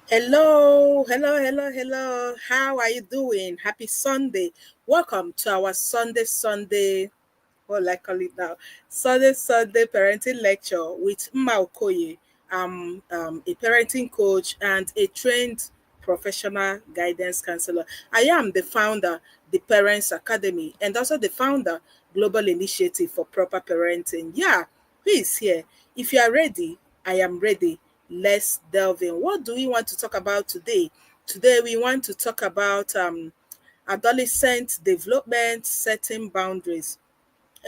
Hello. How are you doing? Happy Sunday. Welcome to our Sunday. What will I call it now? Sunday parenting lecture with Mma Okoye. A parenting coach and a trained professional guidance counselor. I am the founder, the Parents Academy, and also the founder, Global Initiative for Proper Parenting. Yeah, who is here? If you are ready, I am ready. Let's delve in. What do we want to talk about today? Today, we want to talk about adolescent development, setting boundaries.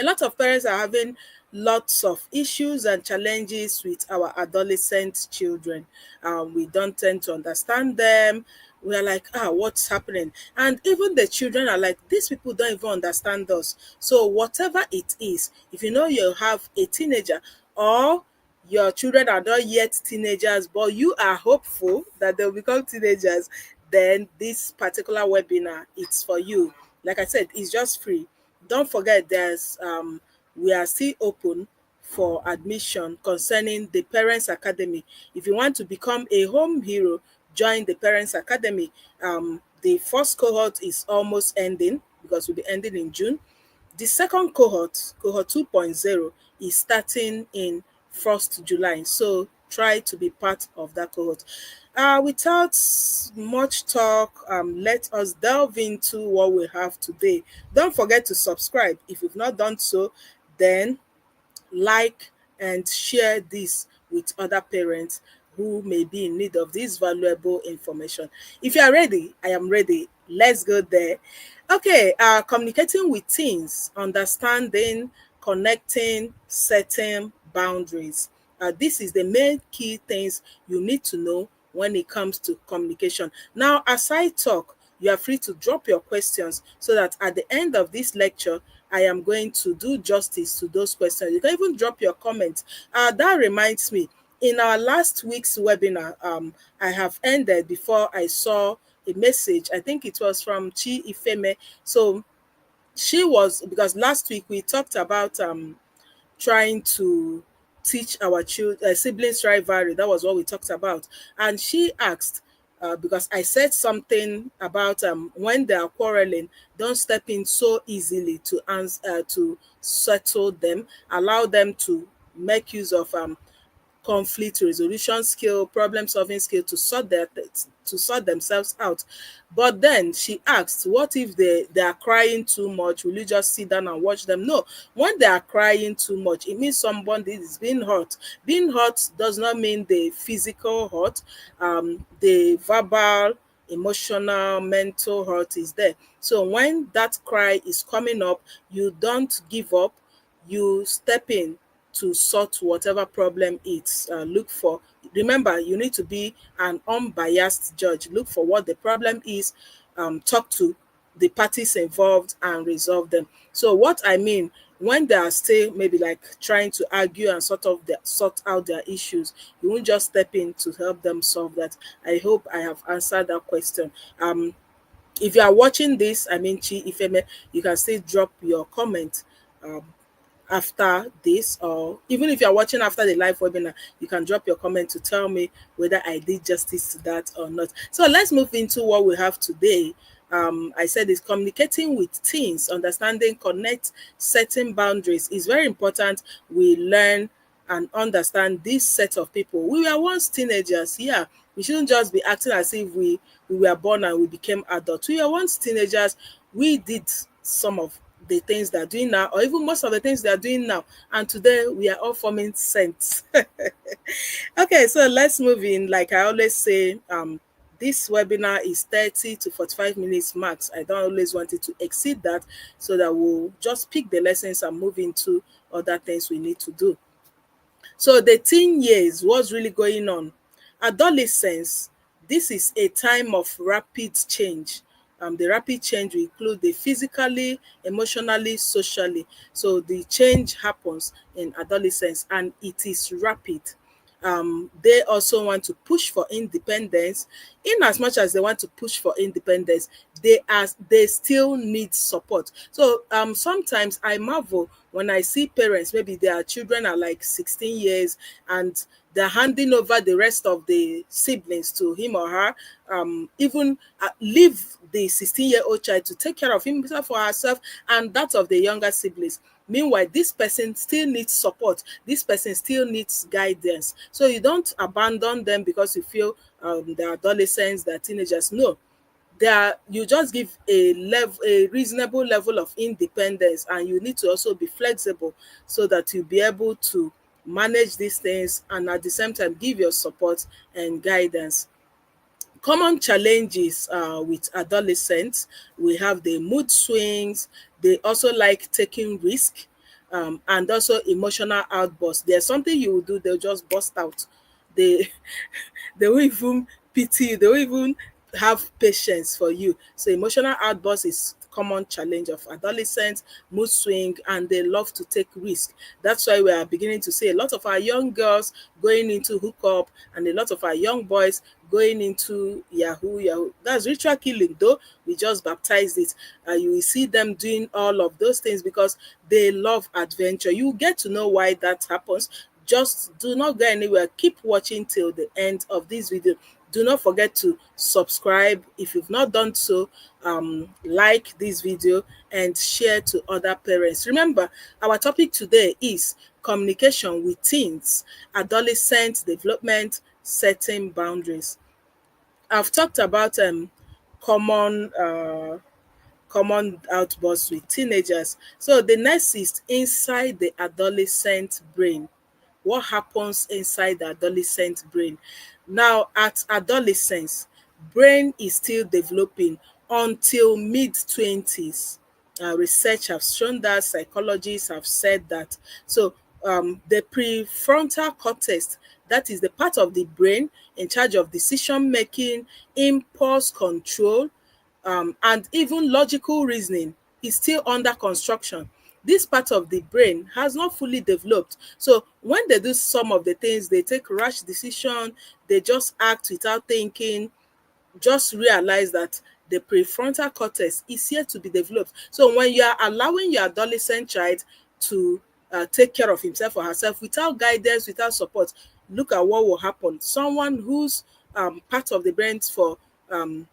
A lot of parents are having lots of issues and challenges with our adolescent children. We don't tend to understand them. We are like, what's happening? And even the children are like, these people don't even understand us. So, whatever it is, if you know you have a teenager or your children are not yet teenagers, but you are hopeful that they'll become teenagers, then this particular webinar it's for you. Like I said, it's just free. Don't forget there's we are still open for admission concerning the Parents Academy. If you want to become a home hero, join the Parents Academy. The first cohort is almost ending because we'll be ending in June. The second cohort 2.0, is starting in 1st July. So try to be part of that cohort. Without much talk, let us delve into what we have today. Don't forget to subscribe. If you've not done so, then like and share this with other parents who may be in need of this valuable information. If you are ready, I am ready. Let's go there. Okay, communicating with teens, understanding, connecting, setting boundaries. This is the main key things you need to know when it comes to communication. Now, as I talk, you are free to drop your questions so that at the end of this lecture, I am going to do justice to those questions. You can even drop your comments. That reminds me, in our last week's webinar, I have ended before I saw a message. I think it was from Chi Ifeme. So she was, because last week we talked about trying to teach our children siblings rivalry. That was what we talked about. And she asked, because I said something about when they are quarreling, don't step in so easily to answer to settle them. Allow them to make use of conflict resolution skill, problem solving skill to sort themselves out. But then she asked, what if they are crying too much? Will you just sit down and watch them? No, when they are crying too much, it means somebody is being hurt. Being hurt does not mean the physical hurt, the verbal, emotional, mental hurt is there. So when that cry is coming up, you don't give up, you step in to sort whatever problem it's look for. Remember, you need to be an unbiased judge. Look for what the problem is, talk to the parties involved and resolve them. So what I mean, when they are still maybe like trying to argue and sort out their issues, you won't just step in to help them solve that. I hope I have answered that question. If you are watching this, I mean Chi Ifeme, you can still drop your comment um, after this, or even if you're watching after the live webinar, you can drop your comment to tell me whether I did justice to that or not. So let's move into what we have today. I said it's communicating with teens, understanding, connect, setting boundaries is very important. We learn and understand this set of people. We were once teenagers, yeah. We shouldn't just be acting as if we were born and we became adults. We were once teenagers. We did some of the things they're doing now, or even most of the things they're doing now. And today we are all forming sense. Okay, so let's move in. Like I always say, this webinar is 30 to 45 minutes max. I don't always want it to exceed that, so that we'll just pick the lessons and move into other things we need to do. So the teen years, what's really going on? Adolescence, this is a time of rapid change. The rapid change will include the physically, emotionally, socially. So the change happens in adolescence and it is rapid. they also want to push for independence. In as much as they want to push for independence, they still need support. So sometimes I marvel when I see parents, maybe their children are like 16 years and they're handing over the rest of the siblings to him or her, even leave the 16-year-old child to take care of himself or herself and that of the younger siblings. Meanwhile, this person still needs support. This person still needs guidance. So you don't abandon them because you feel they're adolescents, they're teenagers. No, you just give a reasonable level of independence, and you need to also be flexible so that you'll be able to manage these things and at the same time give your support and guidance. Common challenges with adolescents, we have the mood swings, they also like taking risk, and also emotional outbursts. There's something you will do, they'll just burst out. They they won't even pity you, they won't even have patience for you. So emotional outburst is common challenge of adolescents, mood swing, and they love to take risk. That's why we are beginning to see a lot of our young girls going into hookup and a lot of our young boys going into yahoo. That's ritual killing, though we just baptized it. You will see them doing all of those things because they love adventure. You get to know why that happens. Just do not go anywhere. Keep watching till the end of this video. Do not forget to subscribe if you've not done so. Like this video and share to other parents. Remember, our topic today is communication with teens, adolescent development, setting boundaries. I've talked about common common outbursts with teenagers. So the next is inside the adolescent brain. What happens inside the adolescent brain? Now, at adolescence, brain is still developing until mid-20s. Research have shown that, psychologists have said that. So the prefrontal cortex, that is the part of the brain in charge of decision making, impulse control, and even logical reasoning, is still under construction. This part of the brain has not fully developed. So when they do some of the things, they take rash decision, they just act without thinking, just realize that the prefrontal cortex is yet to be developed. So when you are allowing your adolescent child to take care of himself or herself without guidance, without support, look at what will happen. Someone whose part of the brain for um,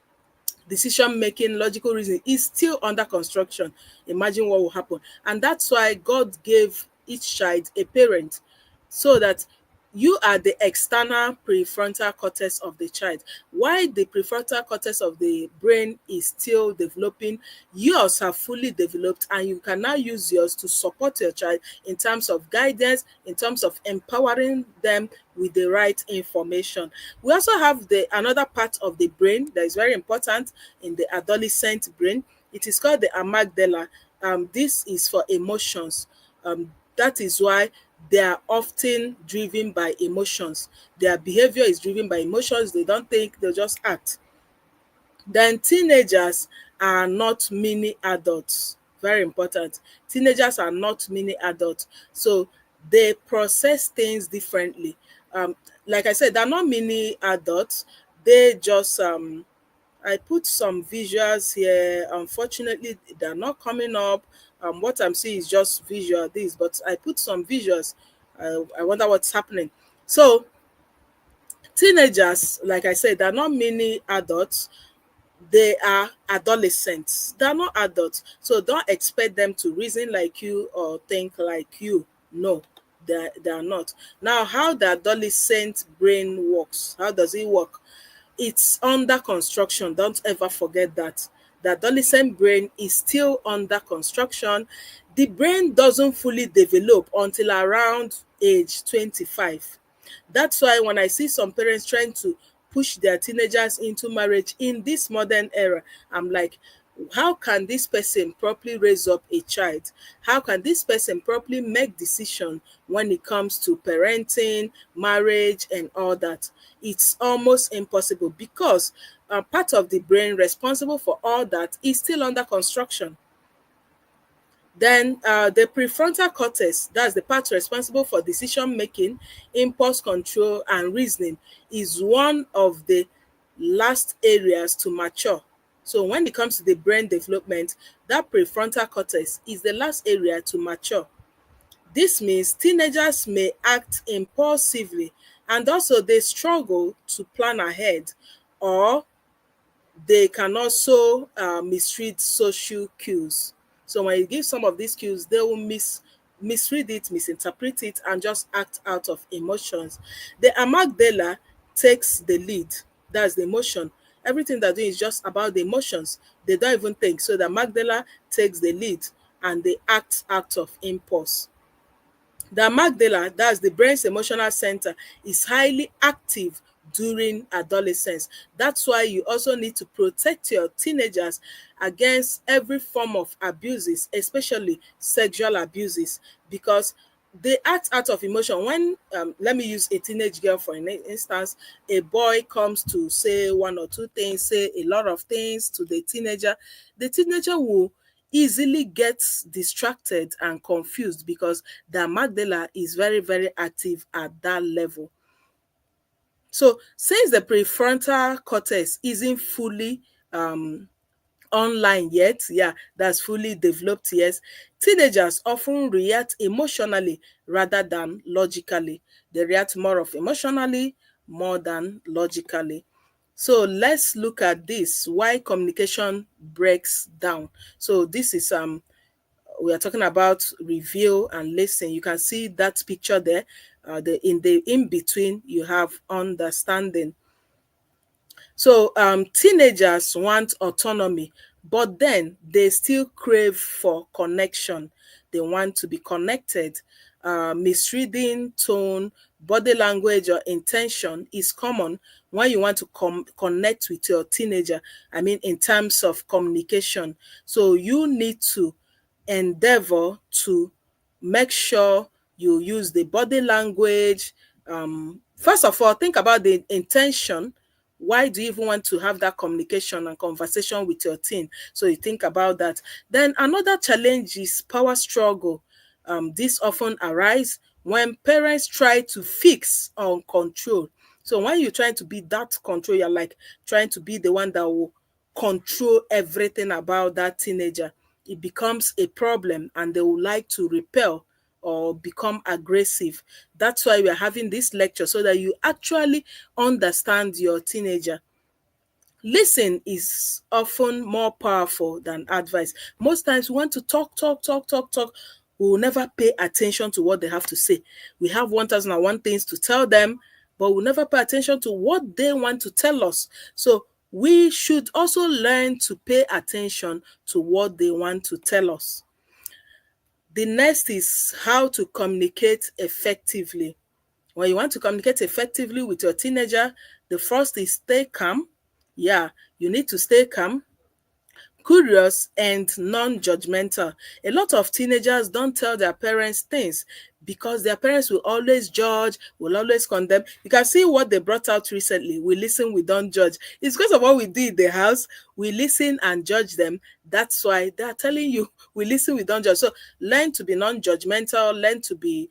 decision making, logical reasoning is still under construction. Imagine what will happen. And that's why God gave each child a parent, so that you are the external prefrontal cortex of the child. While the prefrontal cortex of the brain is still developing, yours have fully developed, and you can now use yours to support your child in terms of guidance, in terms of empowering them with the right information. We also have the another part of the brain that is very important in the adolescent brain. It is called the amygdala. This is for emotions. That is why they are often driven by emotions. Their behavior is driven by emotions. They don't think, they just act. Then teenagers are not mini adults. Very important. Teenagers are not mini adults. So they process things differently. Like I said, they're not mini adults. They just I put some visuals here. Unfortunately, they're not coming up. What I'm seeing is just visual this, but I put some visuals. I wonder what's happening. So teenagers, like I said, they're not mini adults, they are adolescents. They are not adults. So don't expect them to reason like you or think like you. No, they are not. Now, how the adolescent brain works, how does it work? It's under construction. Don't ever forget that. The adolescent brain is still under construction. The brain doesn't fully develop until around age 25. That's why when I see some parents trying to push their teenagers into marriage in this modern era, I'm like, how can this person properly raise up a child? How can this person properly make decision when it comes to parenting, marriage, and all that? It's almost impossible because part of the brain responsible for all that is still under construction. Then the prefrontal cortex, that's the part responsible for decision making, impulse control, and reasoning, is one of the last areas to mature. So when it comes to the brain development, that prefrontal cortex is the last area to mature. This means teenagers may act impulsively, and also they struggle to plan ahead, or they can also misread social cues. So when you give some of these cues, they will misread it, misinterpret it, and just act out of emotions. The amygdala takes the lead. That's the emotion. Everything they're doing is just about the emotions. They don't even think. So the amygdala takes the lead, and they act out of impulse. The amygdala, that's the brain's emotional center, is highly active during adolescence. That's why you also need to protect your teenagers against every form of abuses, especially sexual abuses, because they act out of emotion. When let me use a teenage girl for an instance. A boy comes to say one or two things, say a lot of things to the teenager will easily gets distracted and confused because the amygdala is very, very active at that level. So since the prefrontal cortex isn't fully online yet, yeah, that's fully developed yet, teenagers often react emotionally rather than logically. They react more of emotionally more than logically. So let's look at this, why communication breaks down. So this is we are talking about review and listen. You can see that picture there. The in between you have understanding. So teenagers want autonomy, but then they still crave for connection. They want to be connected. Misreading tone, body language, or intention is common when you want to connect with your teenager. I mean, in terms of communication. So you need to endeavor to make sure you use the body language. First of all, think about the intention. Why do you even want to have that communication and conversation with your teen? So you think about that. Then another challenge is power struggle. This often arise when parents try to fix or control. So when you're trying to be that control, you're like trying to be the one that will control everything about that teenager. It becomes a problem, and they would like to repel or become aggressive. That's why we are having this lecture, so that you actually understand your teenager. Listen is often more powerful than advice. Most times we want to talk, talk, talk, talk, talk. We will never pay attention to what they have to say. We have 1001 things to tell them, but we'll never pay attention to what they want to tell us. So we should also learn to pay attention to what they want to tell us. The next is how to communicate effectively. When you want to communicate effectively with your teenager, the first is stay calm. Yeah, you need to stay calm, curious, and non-judgmental. A lot of teenagers don't tell their parents things because their parents will always judge, will always condemn. You can see what they brought out recently. We listen, we don't judge. It's because of what we do in the house. We listen and judge them. That's why they're telling you we listen, we don't judge. So learn to be non-judgmental, learn to be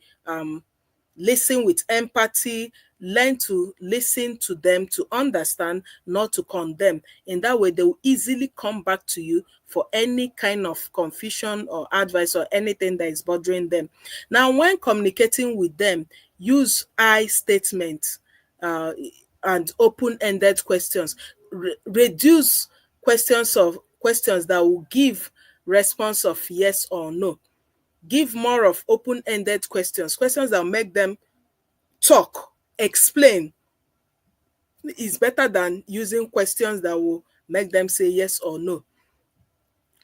listen with empathy, learn to listen to them, to understand, not to condemn. In that way, they will easily come back to you for any kind of confusion or advice or anything that is bothering them. Now, when communicating with them, use I statements uh, and open-ended questions. Reduce questions that will give response of yes or no. Give more of open-ended questions that will make them talk, explain. Is better than using questions that will make them say yes or no.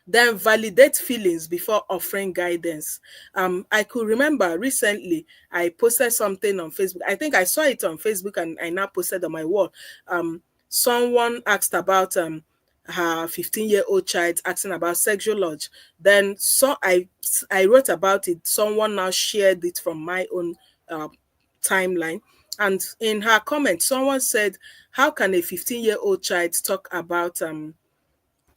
Then validate feelings before offering guidance. I could remember recently I posted something on Facebook. I think I saw it on Facebook and I now posted on my wall. Someone asked about her 15-year-old child asking about sexual urge. Then I wrote about it. Someone now shared it from my own uh, timeline. And in her comment, someone said, how can a 15-year-old child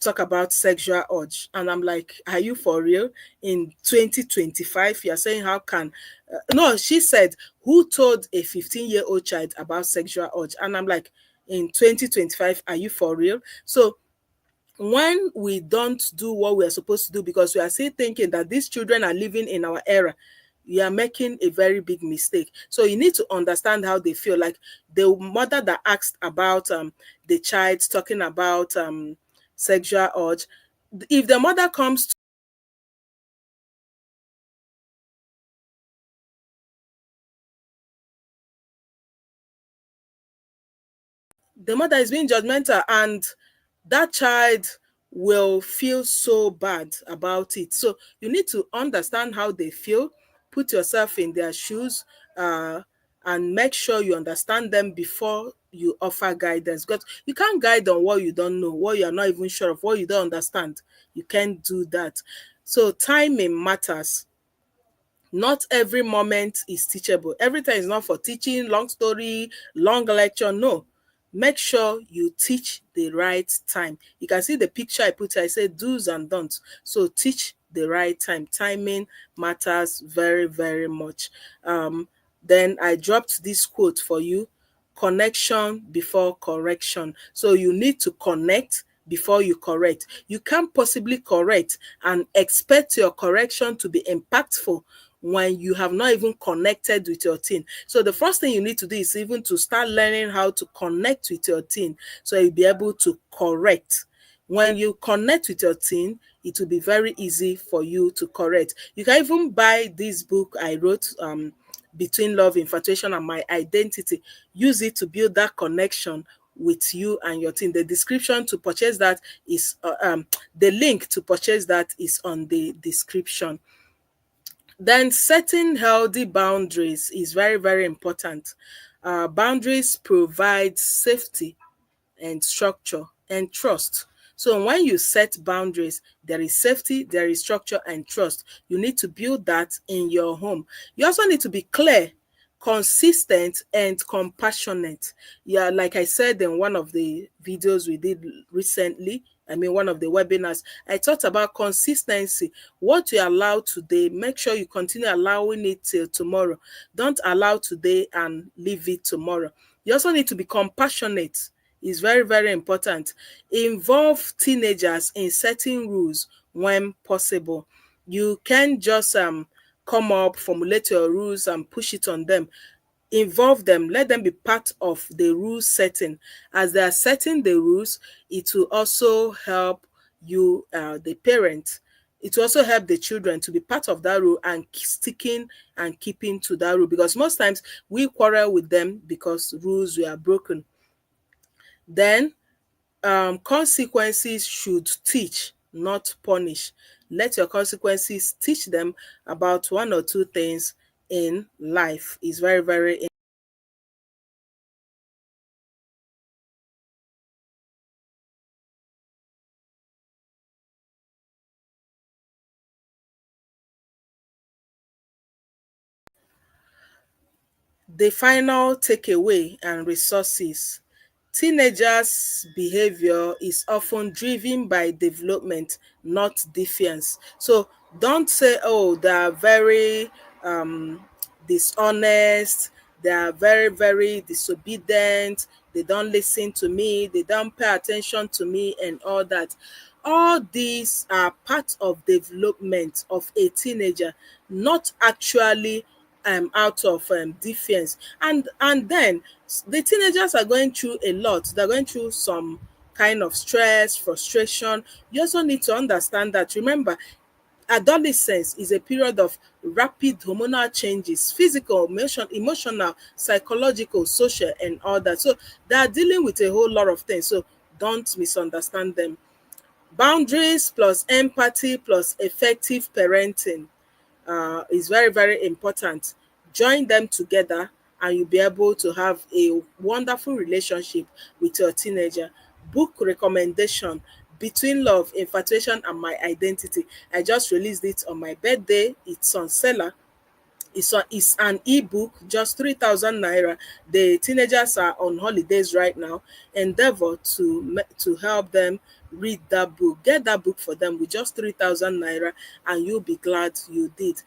talk about sexual urge. And I'm like, are you for real? In 2025, you're saying, how can. No, she said, who told a 15-year-old child about sexual urge? And I'm like, in 2025, are you for real? So when we don't do what we are supposed to do because we are still thinking that these children are living in our era, you are making a very big mistake. So you need to understand how they feel. Like the mother that asked about the child talking about sexual urge, if the mother comes to the mother is being judgmental, and that child will feel so bad about it. So you need to understand how they feel, put yourself in their shoes, uh, and make sure you understand them before you offer guidance. Because you can't guide on what you don't know, what you are not even sure of, what you don't understand. You can't do that. So timing matters. Not every moment is teachable. Everything is not for teaching, long story, long lecture. No. Make sure you teach the right time. You can see the picture I put here. I say do's and don'ts. So teach the right time. Timing matters very, very much. Then I dropped this quote for you: connection before correction. So you need to connect before you correct. You can't possibly correct and expect your correction to be impactful when you have not even connected with your teen. So the first thing you need to do is even to start learning how to connect with your teen so you'll be able to correct. When you connect with your teen, it will be very easy for you to correct. You can even buy this book I wrote, Between Love, Infatuation, and My Identity. Use it to build that connection with you and your teen. The description to purchase that is the link to purchase that is on the description. Then setting healthy boundaries is very, very important. Boundaries provide safety and structure and trust. So when you set boundaries, there is safety, there is structure and trust. You need to build that in your home. You also need to be clear, consistent, and compassionate. Yeah, like I said in one of the videos we did recently, I mean, one of the webinars, I talked about consistency. What you allow today, make sure you continue allowing it till tomorrow. Don't allow today and leave it tomorrow. You also need to be compassionate. Is very, very important. Involve teenagers in setting rules when possible. You can't just come up, formulate your rules and push it on them. Involve them, let them be part of the rule setting. As they are setting the rules, it will also help you, the parent. It will also help the children to be part of that rule and sticking and keeping to that rule, because most times we quarrel with them because rules were broken. Then consequences should teach, not punish. Let your consequences teach them about one or two things in life. Is very, very. The final takeaway and resources. Teenagers' behavior is often driven by development, not defiance. So don't say, oh, they are very dishonest, they are very, very disobedient, they don't listen to me, they don't pay attention to me, and all that. All these are part of development of a teenager, not actually out of defiance. And then the teenagers are going through a lot. They're going through some kind of stress, frustration. You also need to understand that, remember, adolescence is a period of rapid hormonal changes, physical, emotional, psychological, social, and all that. So they are dealing with a whole lot of things. So don't misunderstand them. Boundaries plus empathy plus effective parenting is very, very important. Join them together and you'll be able to have a wonderful relationship with your teenager. Book recommendation: Between Love, Infatuation, and My Identity. I just released it on my birthday. It's on seller. It's an ebook, just 3,000 naira. The teenagers are on holidays right now. Endeavor to help them read that book. Get that book for them with just 3,000 naira, and you'll be glad you did.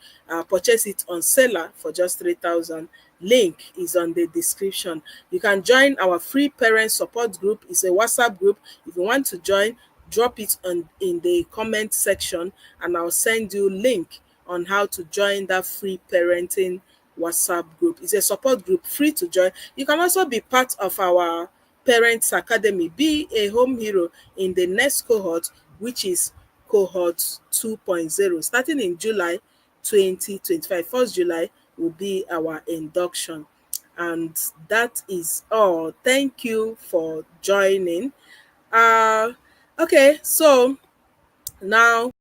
Purchase it on seller for just 3,000. Link is on the description. You can join our free parent support group. It's a WhatsApp group. If you want to join, drop it in the comment section, and I'll send you link on how to join that free parenting WhatsApp group. It's a support group, free to join. You can also be part of our Parents Academy. Be a home hero in the next cohort, which is cohort 2.0, starting in July 2025. 1st July will be our induction. And that is all. Thank you for joining. Uh, okay, so now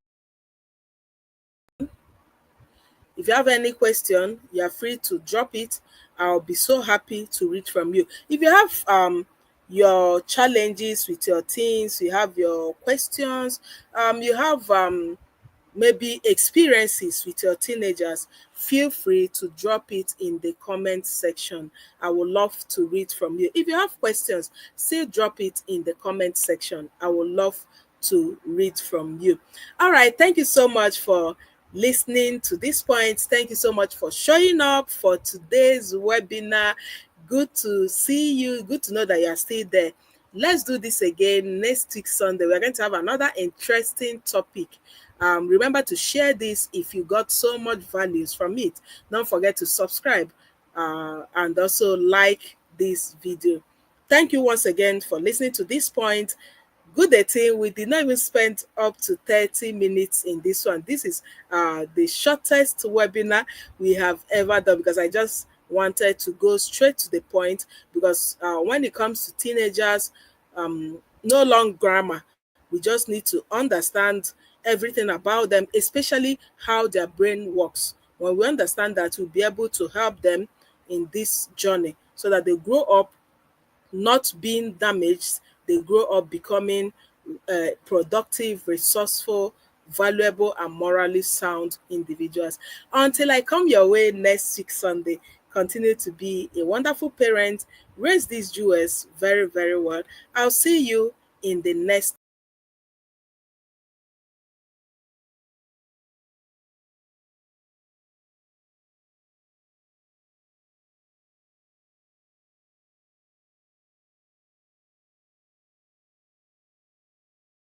if you have any question, you are free to drop it. I'll be so happy to read from you. If you have your challenges with your teens, you have your questions, you have maybe experiences with your teenagers, feel free to drop it in the comment section. I would love to read from you. If you have questions, still drop it in the comment section. I would love to read from you. All right, thank you so much for listening to this point. Thank you so much for showing up for today's webinar. Good to see you. Good to know that you are still there. Let's do this again next week Sunday. We're going to have another interesting topic. Remember to share this if you got so much values from it. Don't forget to subscribe and also like this video. Thank you once again for listening to this point. Good day, team. We did not even spend up to 30 minutes in this one. This is the shortest webinar we have ever done, because I just wanted to go straight to the point, because when it comes to teenagers, no long grammar. We just need to understand everything about them, especially how their brain works. When we understand that, we'll be able to help them in this journey so that they grow up not being damaged. They grow up becoming productive, resourceful, valuable, and morally sound individuals. Until I come your way next week Sunday, continue to be a wonderful parent. Raise these jewels very, very well. I'll see you in the next